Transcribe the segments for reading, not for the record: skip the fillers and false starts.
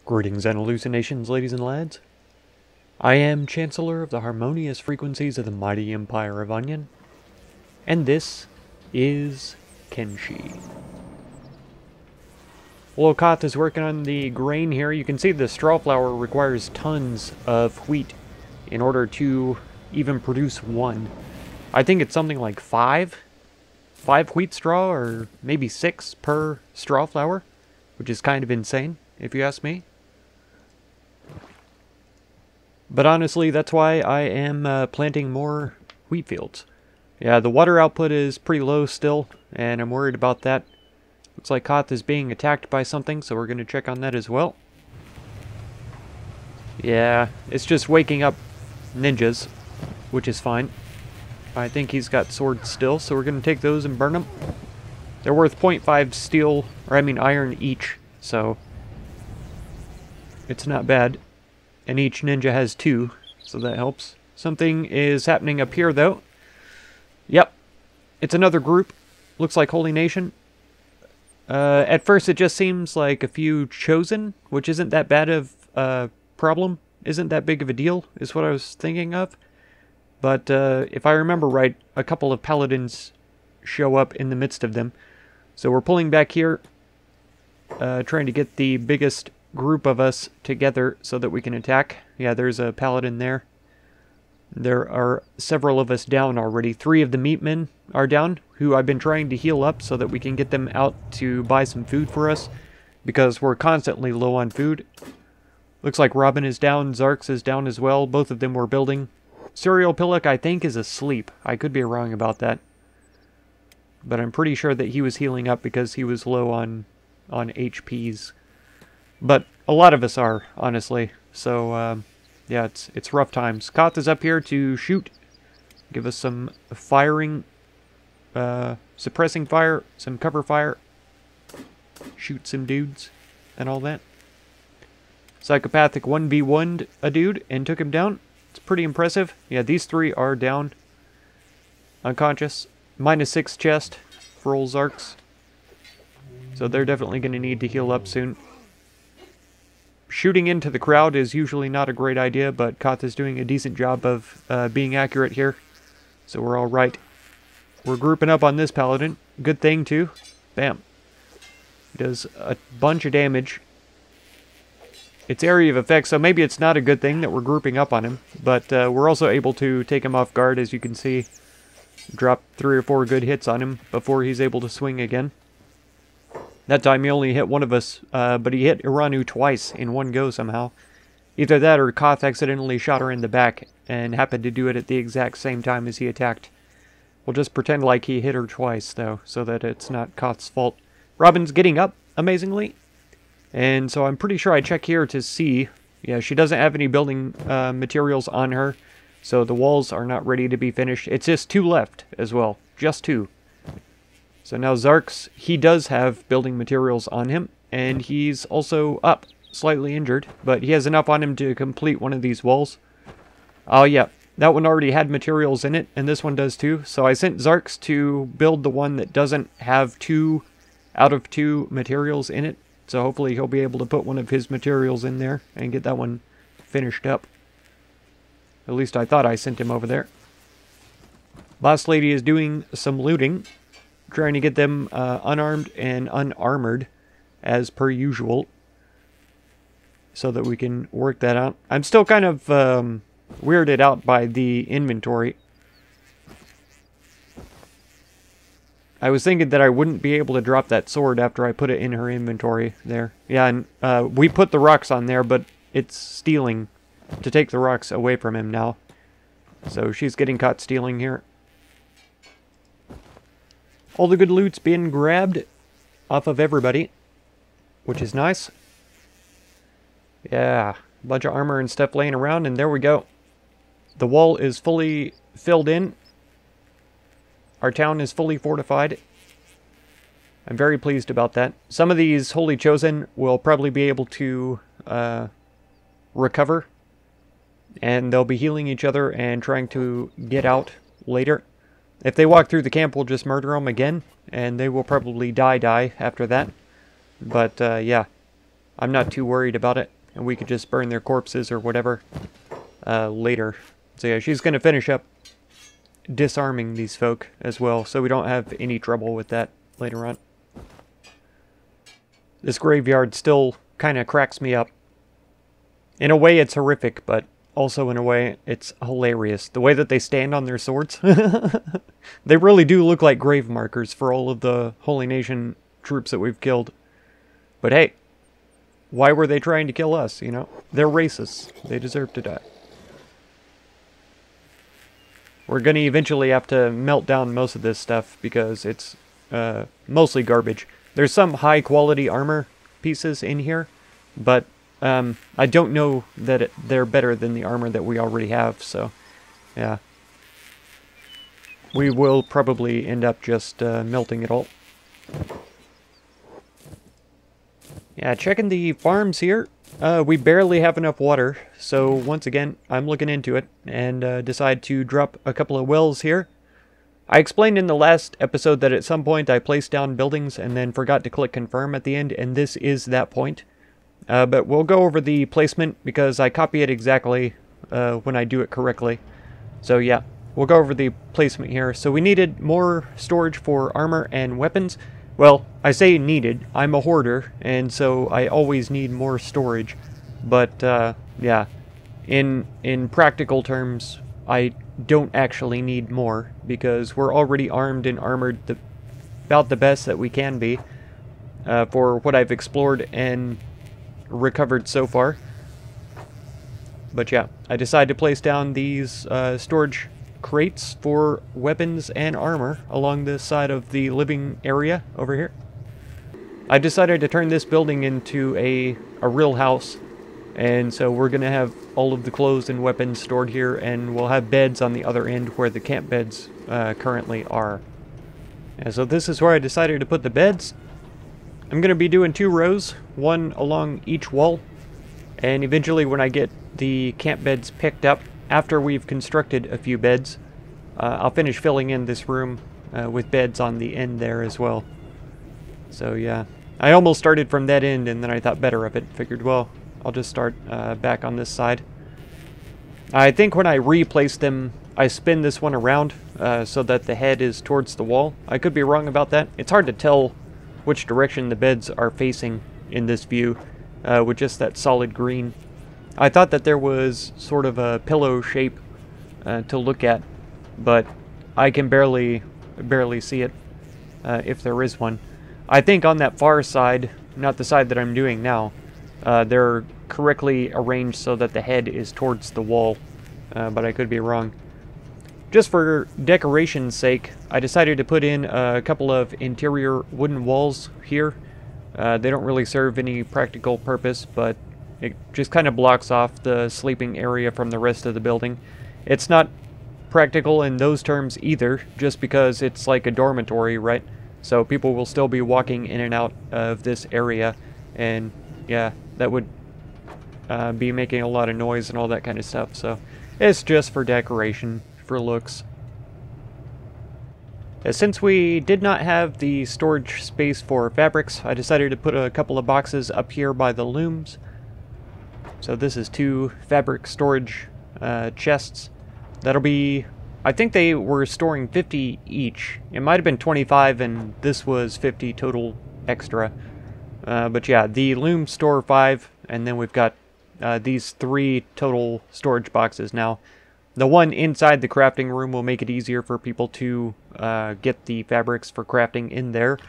Greetings and hallucinations, ladies and lads. I am Chancellor of the harmonious frequencies of the mighty Empire of Onion, and this is Kenshi. Lokat is working on the grain here. You can see the straw flour requires tons of wheat in order to even produce one. I think it's something like five wheat straw, or maybe 6 per straw flour, which is kind of insane, if you ask me. But honestly, that's why I am planting more wheat fields. Yeah, the water output is pretty low still, and I'm worried about that. Looks like Koth is being attacked by something, so we're going to check on that as well. Yeah, it's just waking up ninjas, which is fine. I think he's got swords still, so we're going to take those and burn them. They're worth 0.5 steel, or I mean iron each, so it's not bad. And each ninja has 2, so that helps. Something is happening up here, though. Yep, it's another group. Looks like Holy Nation. At first, it just seems like a few chosen, which isn't that bad of a problem. Isn't that big of a deal, is what I was thinking of. But if I remember right, a couple of paladins show up in the midst of them. So we're pulling back here, trying to get the biggest group of us together so that we can attack. Yeah, there's a paladin there. There are several of us down already. 3 of the meatmen are down, who I've been trying to heal up so that we can get them out to buy some food for us, because we're constantly low on food. Looks like Robin is down, Zarks is down as well. Both of them were building. Serial Pillock, I think, is asleep. I could be wrong about that, but I'm pretty sure that he was healing up because he was low on HPs. But a lot of us are, honestly. So, yeah, it's rough times. Koth is up here to shoot. Give us some firing, suppressing fire, some cover fire. Shoot some dudes and all that. Psychopathic 1v1'd a dude and took him down. It's pretty impressive. Yeah, these 3 are down. Unconscious. -6 chest for old Zarks. So they're definitely going to need to heal up soon. Shooting into the crowd is usually not a great idea, but Koth is doing a decent job of being accurate here. So we're all right. We're grouping up on this paladin. Good thing, too. Bam. He does a bunch of damage. It's area of effect, so maybe it's not a good thing that we're grouping up on him. But we're also able to take him off guard, as you can see. Drop 3 or 4 good hits on him before he's able to swing again. That time he only hit one of us, but he hit Iranu twice in one go somehow. Either that or Koth accidentally shot her in the back and happened to do it at the exact same time as he attacked. We'll just pretend like he hit her twice, though, so that it's not Koth's fault. Robin's getting up, amazingly. And so I'm pretty sure I check here to see. Yeah, she doesn't have any building materials on her, so the walls are not ready to be finished. It's just 2 left as well, just 2. So now Zarks, he does have building materials on him, and he's also up, slightly injured, but he has enough on him to complete one of these walls. Oh yeah, that one already had materials in it, and this one does too. So I sent Zarks to build the one that doesn't have 2 out of 2 materials in it. So hopefully he'll be able to put one of his materials in there and get that one finished up. At least I thought I sent him over there. Boss Lady is doing some looting, trying to get them unarmed and unarmored, as per usual, so that we can work that out. I'm still kind of weirded out by the inventory. I was thinking that I wouldn't be able to drop that sword after I put it in her inventory there. Yeah, and we put the rocks on there, but it's stealing to take the rocks away from him now. So she's getting caught stealing here. All the good loot's being grabbed off of everybody, which is nice. Yeah, a bunch of armor and stuff laying around, and there we go. The wall is fully filled in. Our town is fully fortified. I'm very pleased about that. Some of these Holy Chosen will probably be able to recover, and they'll be healing each other and trying to get out later. If they walk through the camp, we'll just murder them again, and they will probably die after that. But, yeah, I'm not too worried about it. and we could just burn their corpses or whatever later. So yeah, she's going to finish up disarming these folk as well, so we don't have any trouble with that later on. This graveyard still kind of cracks me up. In a way, it's horrific, but also in a way, it's hilarious. The way that they stand on their swords. They really do look like grave markers for all of the Holy Nation troops that we've killed. But hey, why were they trying to kill us, you know? They're racists. They deserve to die. We're going to eventually have to melt down most of this stuff because it's mostly garbage. There's some high-quality armor pieces in here, but I don't know that they're better than the armor that we already have, so yeah. We will probably end up just melting it all. Yeah, checking the farms here. We barely have enough water, so once again, I'm looking into it and decide to drop a couple of wells here. I explained in the last episode that at some point I placed down buildings and then forgot to click confirm at the end, and this is that point. But we'll go over the placement because I copy it exactly when I do it correctly. So yeah, we'll go over the placement here. So we needed more storage for armor and weapons. Well, I say needed. I'm a hoarder, and so I always need more storage. But yeah, in practical terms, I don't actually need more because we're already armed and armored about the best that we can be for what I've explored and recovered so far. But yeah, I decided to place down these storage crates for weapons and armor along the side of the living area over here. I decided to turn this building into a real house, and so we're gonna have all of the clothes and weapons stored here, and we'll have beds on the other end where the camp beds currently are. And so this is where I decided to put the beds. I'm gonna be doing 2 rows, one along each wall, and eventually when I get the camp beds picked up, after we've constructed a few beds, I'll finish filling in this room with beds on the end there as well. So yeah, I almost started from that end and then I thought better of it. Figured, well, I'll just start back on this side. I think when I replace them, I spin this one around so that the head is towards the wall. I could be wrong about that. It's hard to tell which direction the beds are facing in this view with just that solid green. I thought that there was sort of a pillow shape to look at, but I can barely see it if there is one. I think on that far side, not the side that I'm doing now, they're correctly arranged so that the head is towards the wall, but I could be wrong. Just for decoration's sake, I decided to put in a couple of interior wooden walls here. They don't really serve any practical purpose, but it just kind of blocks off the sleeping area from the rest of the building. It's not practical in those terms either, just because it's like a dormitory, right? So people will still be walking in and out of this area, and yeah, that would be making a lot of noise and all that kind of stuff. So it's just for decoration, for looks. Since we did not have the storage space for fabrics, I decided to put a couple of boxes up here by the looms. So this is 2 fabric storage chests. That'll be, I think they were storing 50 each. It might have been 25 and this was 50 total extra. But yeah, the looms store 5, and then we've got these 3 total storage boxes now. The one inside the crafting room will make it easier for people to get the fabrics for crafting in there.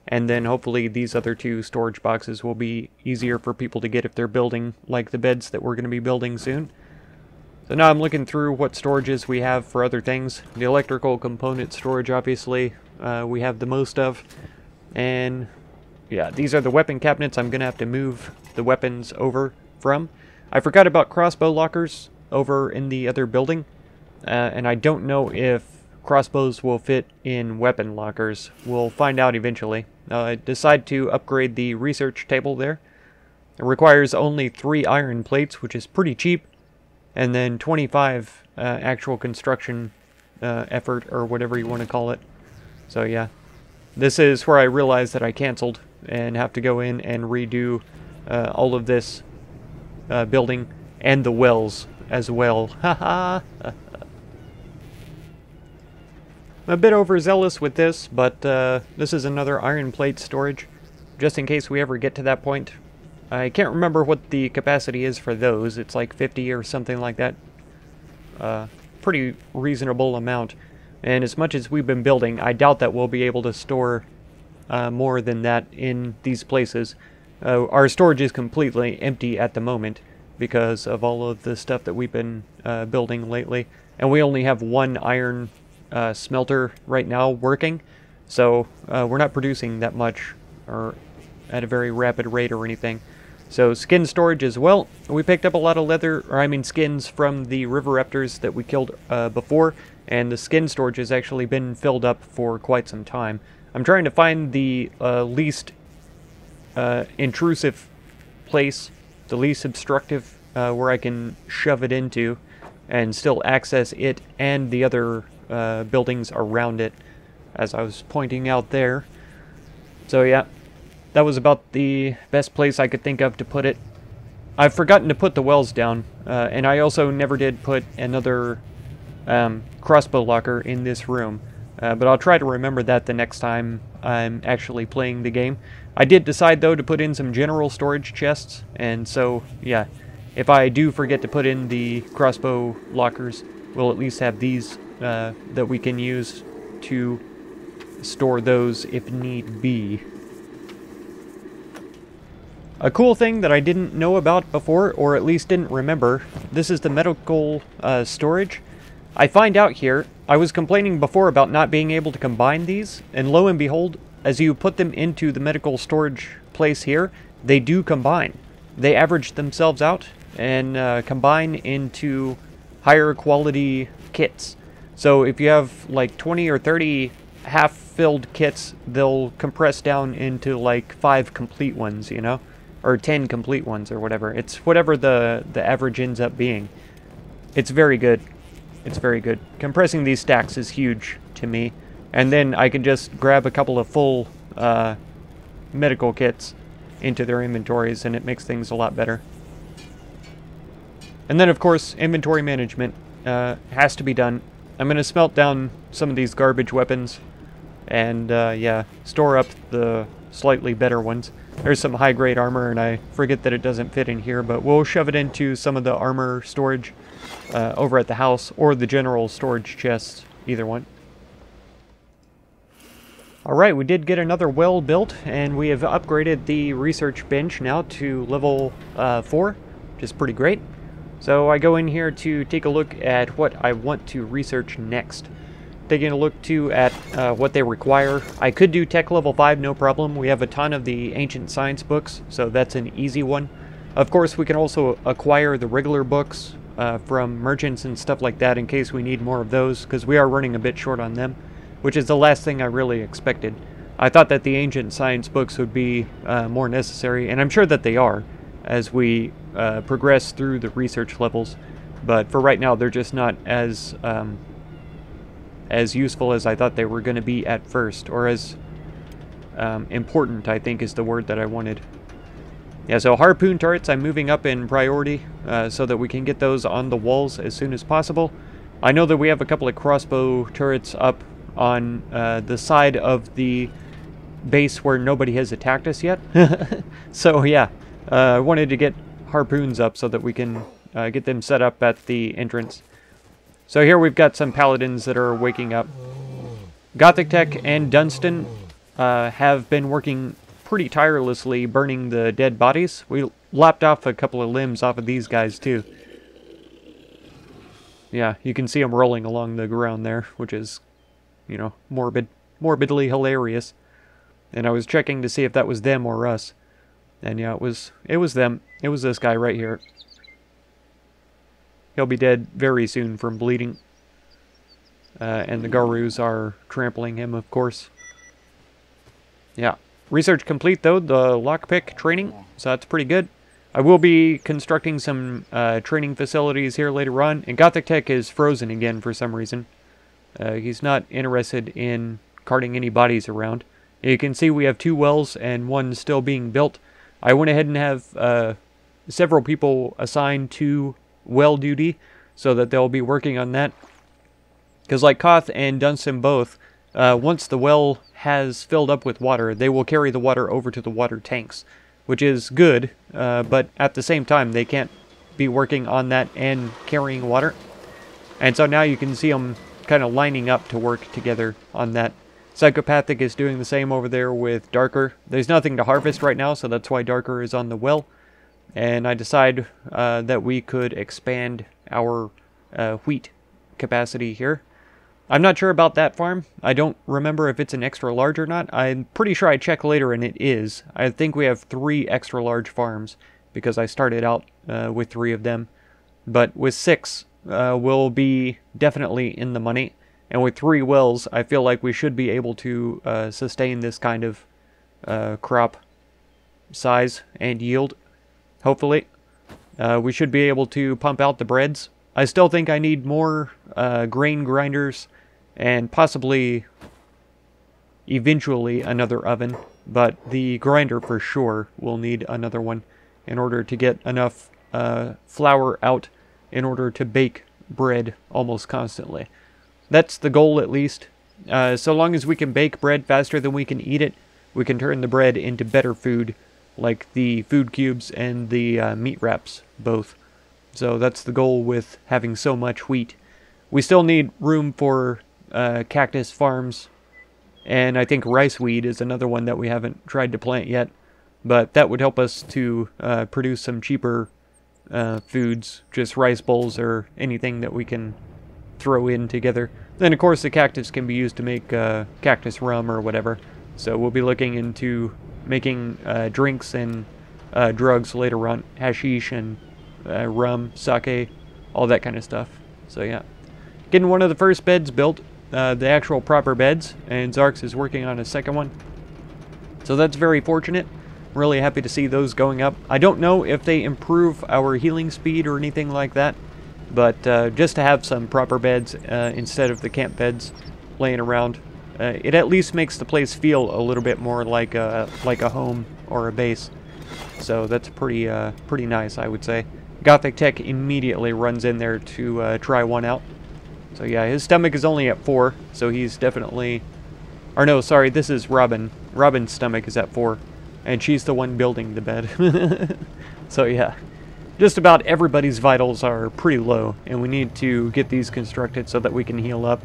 And then hopefully these other 2 storage boxes will be easier for people to get if they're building like the beds that we're going to be building soon. So now I'm looking through what storages we have for other things. The electrical component storage, obviously, we have the most of. And yeah, these are the weapon cabinets I'm going to have to move the weapons over from. I forgot about crossbow lockers over in the other building. And I don't know if crossbows will fit in weapon lockers. We'll find out eventually. I decide to upgrade the research table there. It requires only 3 iron plates, which is pretty cheap, and then 25 actual construction effort, or whatever you want to call it. So yeah, this is where I realized that I canceled and have to go in and redo all of this building, and the wells as well. Haha. I'm a bit overzealous with this, but this is another iron plate storage, just in case we ever get to that point. I can't remember what the capacity is for those. It's like 50 or something like that. Pretty reasonable amount. And as much as we've been building, I doubt that we'll be able to store more than that in these places. Our storage is completely empty at the moment because of all of the stuff that we've been building lately. And we only have one iron smelter right now working, so we're not producing that much or at a very rapid rate or anything. So skin storage as well. We picked up a lot of leather, or I mean skins, from the river raptors that we killed before, and the skin storage has actually been filled up for quite some time. I'm trying to find the least intrusive place, the least obstructive, where I can shove it into and still access it and the other buildings around it, as I was pointing out there. So yeah, that was about the best place I could think of to put it. I've forgotten to put the wells down, and I also never did put another crossbow locker in this room, but I'll try to remember that the next time I'm actually playing the game. I did decide though to put in some general storage chests, and so yeah, if I do forget to put in the crossbow lockers, we'll at least have these that we can use to store those if need be. A cool thing that I didn't know about before, or at least didn't remember, this is the medical storage. I find out here, I was complaining before about not being able to combine these, and lo and behold, as you put them into the medical storage place here, they do combine. They average themselves out and combine into higher quality kits. So if you have like 20 or 30 half-filled kits, they'll compress down into like 5 complete ones, you know? Or 10 complete ones or whatever. It's whatever the average ends up being. It's very good. It's very good. Compressing these stacks is huge to me. And then I can just grab a couple of full medical kits into their inventories, and it makes things a lot better. And then, of course, inventory management has to be done. I'm going to smelt down some of these garbage weapons and, yeah, store up the slightly better ones. There's some high-grade armor, and I forget that it doesn't fit in here, but we'll shove it into some of the armor storage over at the house, or the general storage chest, either one. Alright, we did get another well built, and we have upgraded the research bench now to level 4, which is pretty great. So I go in here to take a look at what I want to research next. Taking a look too at what they require. I could do tech level 5, no problem. We have a ton of the ancient science books, so that's an easy one. Of course, we can also acquire the regular books from merchants and stuff like that in case we need more of those, because we are running a bit short on them, which is the last thing I really expected. I thought that the ancient science books would be more necessary, and I'm sure that they are as we progress through the research levels, but for right now they're just not as useful as I thought they were going to be at first, or as important, I think is the word that I wanted. Yeah, so harpoon turrets I'm moving up in priority so that we can get those on the walls as soon as possible. I know that we have a couple of crossbow turrets up on the side of the base where nobody has attacked us yet. So yeah, I wanted to get harpoons up so that we can get them set up at the entrance. So here we've got some paladins that are waking up. Gothic Tech and Dunstan have been working pretty tirelessly burning the dead bodies. We lopped off a couple of limbs off of these guys too. Yeah, you can see them rolling along the ground there, which is, you know, morbidly hilarious. And I was checking to see if that was them or us. And yeah, it was them. It was this guy right here. He'll be dead very soon from bleeding. And the Garus are trampling him, of course. Yeah. Research complete, though, the lockpick training, so that's pretty good. I will be constructing some training facilities here later on, and Gothic Tech is frozen again for some reason. He's not interested in carting any bodies around. You can see we have 2 wells and 1 still being built. I went ahead and have several people assigned to well duty so that they'll be working on that. Because like Koth and Dunstan both, once the well has filled up with water, they will carry the water over to the water tanks, which is good, but at the same time, they can't be working on that and carrying water. And so now you can see them kind of lining up to work together on that. Psychopathic is doing the same over there with Darker. There's nothing to harvest right now, so that's why Darker is on the well. And I decide that we could expand our wheat capacity here. I'm not sure about that farm. I don't remember if it's an extra large or not. I'm pretty sure I check later and it is. I think we have 3 extra large farms because I started out with 3 of them. But with 6, we'll be definitely in the money. And with 3 wells, I feel like we should be able to sustain this kind of crop size and yield. Hopefully. We should be able to pump out the breads. I still think I need more grain grinders and possibly eventually another oven, but the grinder for sure will need another one in order to get enough flour out in order to bake bread almost constantly. That's the goal, at least. So long as we can bake bread faster than we can eat it, we can turn the bread into better food, like the food cubes and the meat wraps, both. So that's the goal with having so much wheat. We still need room for cactus farms, and I think rice weed is another one that we haven't tried to plant yet, but that would help us to produce some cheaper foods, just rice bowls or anything that we can throw in together. Then of course the cactus can be used to make cactus rum or whatever, so we'll be looking into making drinks and drugs later on, hashish and rum, sake, all that kind of stuff. So yeah, getting one of the first beds built, the actual proper beds, and Zarx is working on a second one. So that's very fortunate. I'm really happy to see those going up. I don't know if they improve our healing speed or anything like that, but just to have some proper beds instead of the camp beds laying around, it at least makes the place feel a little bit more like a home or a base. So that's pretty nice, I would say. Gothic Tech immediately runs in there to try one out. So yeah, his stomach is only at 4, so he's definitely... Or no, sorry, this is Robin. Robin's stomach is at 4, and she's the one building the bed. So yeah, just about everybody's vitals are pretty low, and we need to get these constructed so that we can heal up.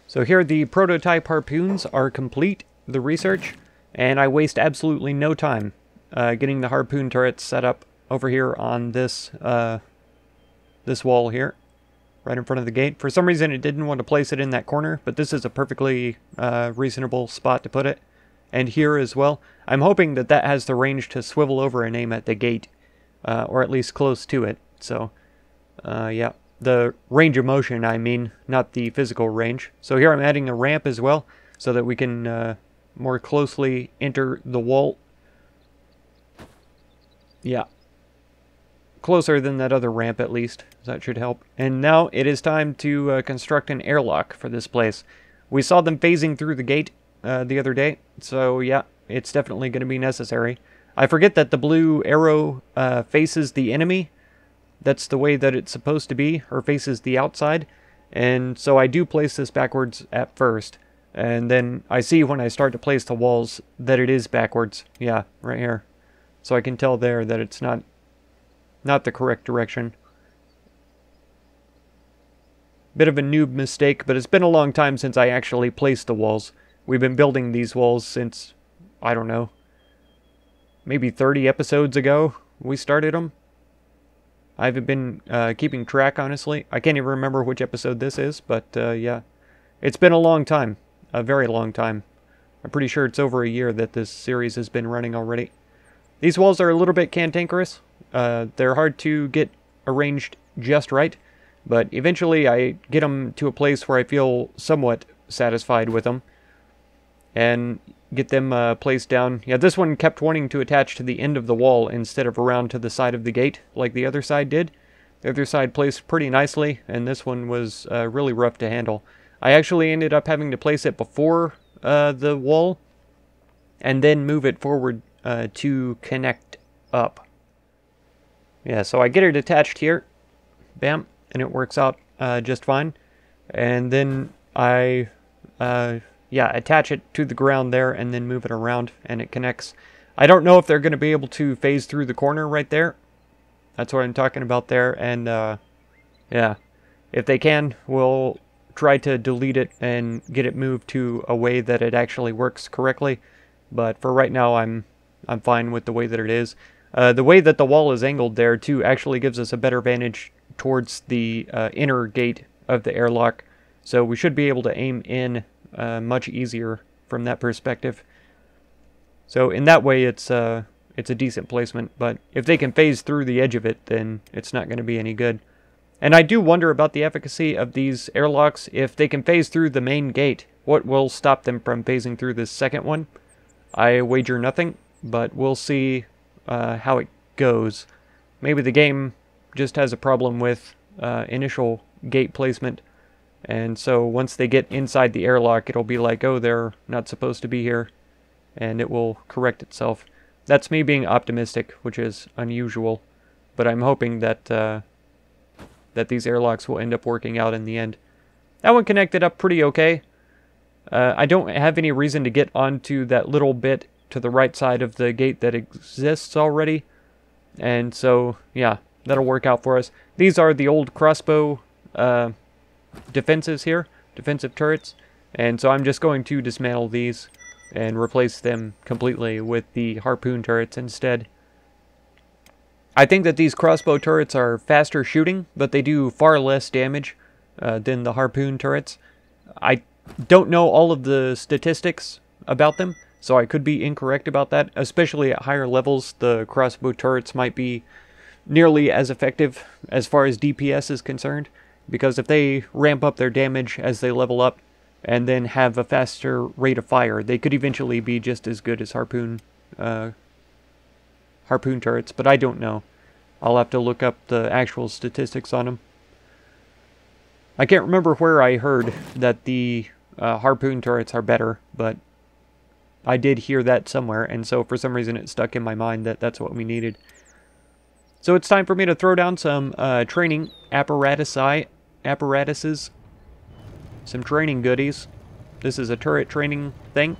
So here the prototype harpoons are complete, the research, and I waste absolutely no time getting the harpoon turrets set up over here on this this wall here, right in front of the gate. For some reason it didn't want to place it in that corner, but this is a perfectly reasonable spot to put it. And here as well. I'm hoping that that has the range to swivel over and aim at the gate, or at least close to it. So, yeah, the range of motion, I mean, not the physical range. So here I'm adding a ramp as well, so that we can more closely enter the wall. Yeah. Closer than that other ramp, at least. That should help. And now it is time to construct an airlock for this place. We saw them phasing through the gate the other day, so yeah, it's definitely going to be necessary. I forget that the blue arrow faces the enemy. That's the way that it's supposed to be, or faces the outside. And so I do place this backwards at first. And then I see when I start to place the walls that it is backwards. Yeah, right here. So I can tell there that it's not the correct direction. Bit of a noob mistake, but it's been a long time since I actually placed the walls. We've been building these walls since, I don't know, maybe 30 episodes ago we started them. I haven't been keeping track, honestly. I can't even remember which episode this is, but yeah. It's been a long time. A very long time. I'm pretty sure it's over a year that this series has been running already. These walls are a little bit cantankerous. They're hard to get arranged just right, but eventually I get them to a place where I feel somewhat satisfied with them, and get them placed down. Yeah, this one kept wanting to attach to the end of the wall instead of around to the side of the gate, like the other side did. The other side placed pretty nicely, and this one was really rough to handle. I actually ended up having to place it before the wall, and then move it forward to connect up. Yeah, so I get it attached here. Bam. And it works out just fine. And then I, attach it to the ground there and then move it around and it connects. I don't know if they're going to be able to phase through the corner right there. That's what I'm talking about there. And, yeah, if they can, we'll try to delete it and get it moved to a way that it actually works correctly. But for right now, I'm fine with the way that it is. The way that the wall is angled there, too, actually gives us a better vantage towards the inner gate of the airlock. So we should be able to aim in much easier from that perspective. So in that way, it's a decent placement. But if they can phase through the edge of it, then it's not going to be any good. And I do wonder about the efficacy of these airlocks. If they can phase through the main gate, what will stop them from phasing through this second one? I wager nothing, but we'll see how it goes. Maybe the game just has a problem with initial gate placement, and so once they get inside the airlock, it'll be like, oh, they're not supposed to be here, and it will correct itself. That's me being optimistic, which is unusual, but I'm hoping that that these airlocks will end up working out in the end. That one connected up pretty okay. I don't have any reason to get onto that little bit to the right side of the gate that exists already. And so, yeah, that'll work out for us. These are the old crossbow defenses here, defensive turrets. And so I'm just going to dismantle these and replace them completely with the harpoon turrets instead. I think that these crossbow turrets are faster shooting, but they do far less damage than the harpoon turrets. I don't know all of the statistics about them, so I could be incorrect about that. Especially at higher levels, the crossbow turrets might be nearly as effective as far as DPS is concerned, because if they ramp up their damage as they level up and then have a faster rate of fire, they could eventually be just as good as harpoon turrets, but I don't know. I'll have to look up the actual statistics on them. I can't remember where I heard that the harpoon turrets are better, but I did hear that somewhere, and so for some reason it stuck in my mind that that's what we needed. So it's time for me to throw down some training apparatuses, some training goodies. This is a turret training thing.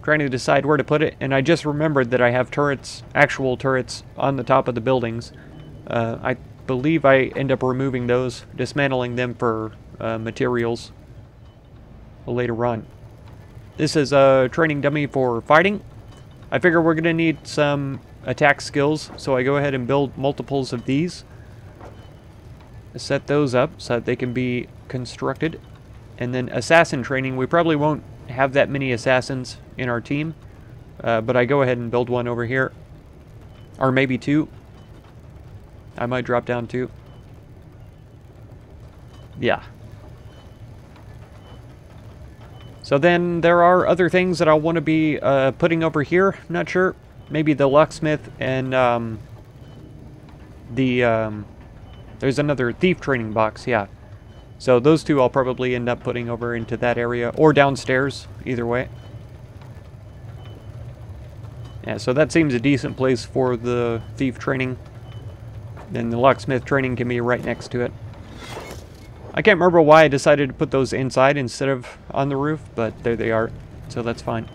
Trying to decide where to put it, and I just remembered that I have turrets, actual turrets, on the top of the buildings. I believe I end up removing those, dismantling them for materials later on. This is a training dummy for fighting. I figure we're going to need some attack skills, so I go ahead and build multiples of these. Set those up so that they can be constructed. And then assassin training, we probably won't have that many assassins in our team, but I go ahead and build one over here, or maybe two. I might drop down two. Yeah. So then there are other things that I'll want to be putting over here. Not sure. Maybe the locksmith and there's another thief training box. Yeah. So those two I'll probably end up putting over into that area, or downstairs, either way. Yeah, so that seems a decent place for the thief training. Then the locksmith training can be right next to it. I can't remember why I decided to put those inside instead of on the roof, but there they are, so that's fine.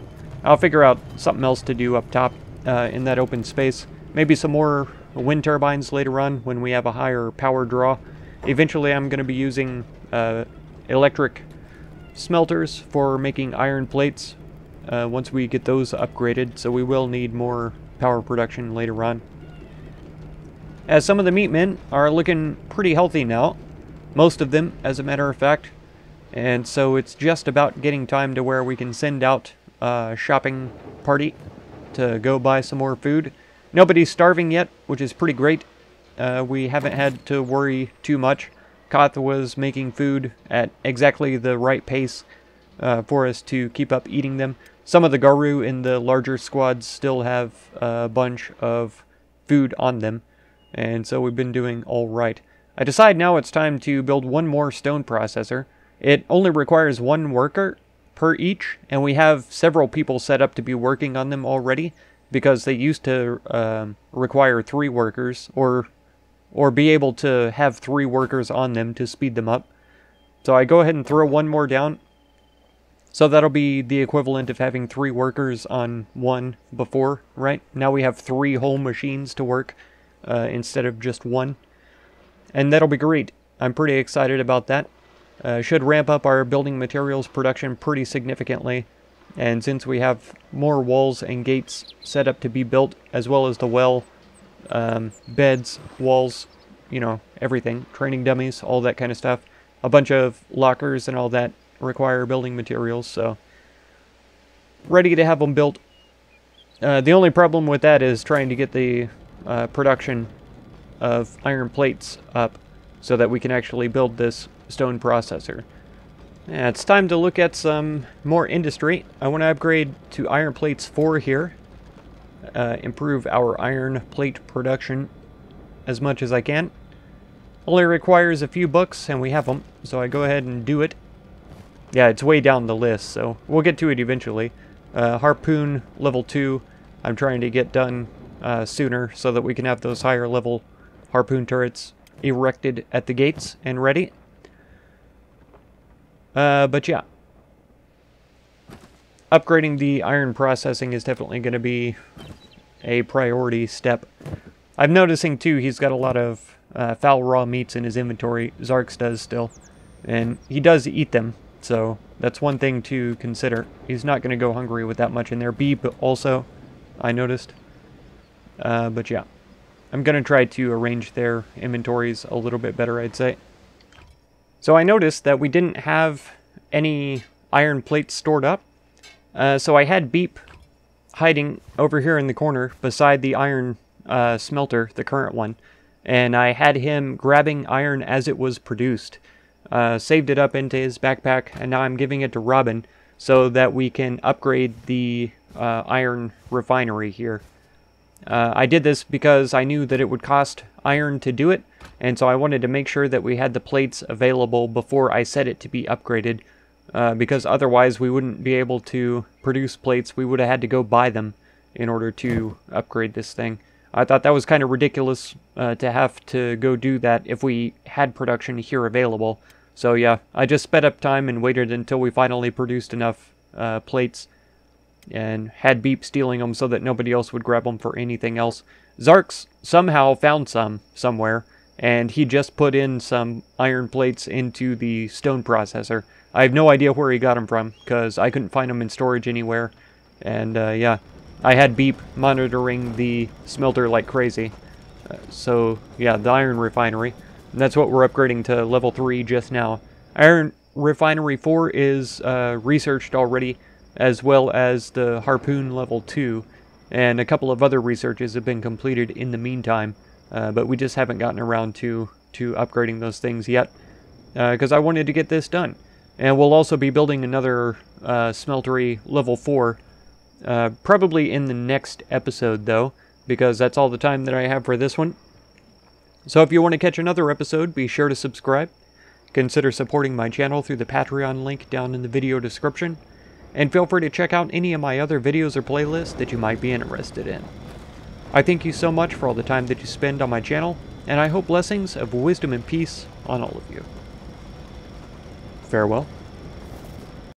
I'll figure out something else to do up top in that open space. Maybe some more wind turbines later on when we have a higher power draw. Eventually I'm going to be using electric smelters for making iron plates once we get those upgraded, so we will need more power production later on. As some of the meat men are looking pretty healthy now, most of them as a matter of fact, and so it's just about getting time to where we can send out a shopping party to go buy some more food. Nobody's starving yet, which is pretty great. We haven't had to worry too much. Koth was making food at exactly the right pace for us to keep up eating them. Some of the Garu in the larger squads still have a bunch of food on them, and so we've been doing all right. I decide now it's time to build one more stone processor. It only requires one worker per each, and we have several people set up to be working on them already. because they used to require 3 workers, or be able to have 3 workers on them to speed them up. So I go ahead and throw 1 more down. So that'll be the equivalent of having 3 workers on 1 before, right? Now we have 3 whole machines to work instead of just 1. And that'll be great. I'm pretty excited about that. Should ramp up our building materials production pretty significantly. And since we have more walls and gates set up to be built, as well as the well, beds, walls, you know, everything, training dummies, all that kind of stuff, a bunch of lockers and all that require building materials, so ready to have them built. The only problem with that is trying to get the production of iron plates up so that we can actually build this stone processor. Yeah, it's time to look at some more industry. I want to upgrade to iron plates 4 here. Improve our iron plate production as much as I can. Only requires a few books, and we have them, so I go ahead and do it. Yeah, it's way down the list, so we'll get to it eventually. Harpoon level 2, I'm trying to get done sooner so that we can have those higher level harpoon turrets erected at the gates and ready. But yeah. Upgrading the iron processing is definitely going to be a priority step. I'm noticing too he's got a lot of foul raw meats in his inventory. Zarx does still. And he does eat them, so that's one thing to consider. He's not going to go hungry with that much in there. Beep also, I noticed. But yeah. I'm going to try to arrange their inventories a little bit better, I'd say. So I noticed that we didn't have any iron plates stored up. So I had Beep hiding over here in the corner beside the iron smelter, the current one. And I had him grabbing iron as it was produced. Saved it up into his backpack, and now I'm giving it to Robin so that we can upgrade the iron refinery here. I did this because I knew that it would cost iron to do it, and so I wanted to make sure that we had the plates available before I set it to be upgraded, because otherwise we wouldn't be able to produce plates. We would have had to go buy them in order to upgrade this thing. I thought that was kind of ridiculous to have to go do that if we had production here available. So yeah, I just sped up time and waited until we finally produced enough plates, and had Beep stealing them so that nobody else would grab them for anything else. Zarx somehow found some somewhere, and he just put in some iron plates into the stone processor. I have no idea where he got them from, because I couldn't find them in storage anywhere. And yeah, I had Beep monitoring the smelter like crazy. So yeah, the iron refinery. And that's what we're upgrading to level 3 just now. Iron refinery 4 is researched already, as well as the harpoon level 2, and a couple of other researches have been completed in the meantime, but we just haven't gotten around to upgrading those things yet, because I wanted to get this done. And we'll also be building another smeltery level 4, probably in the next episode though, because that's all the time that I have for this one. So if you want to catch another episode, be sure to subscribe. Consider supporting my channel through the Patreon link down in the video description. And feel free to check out any of my other videos or playlists that you might be interested in. I thank you so much for all the time that you spend on my channel, and I hope blessings of wisdom and peace on all of you. Farewell.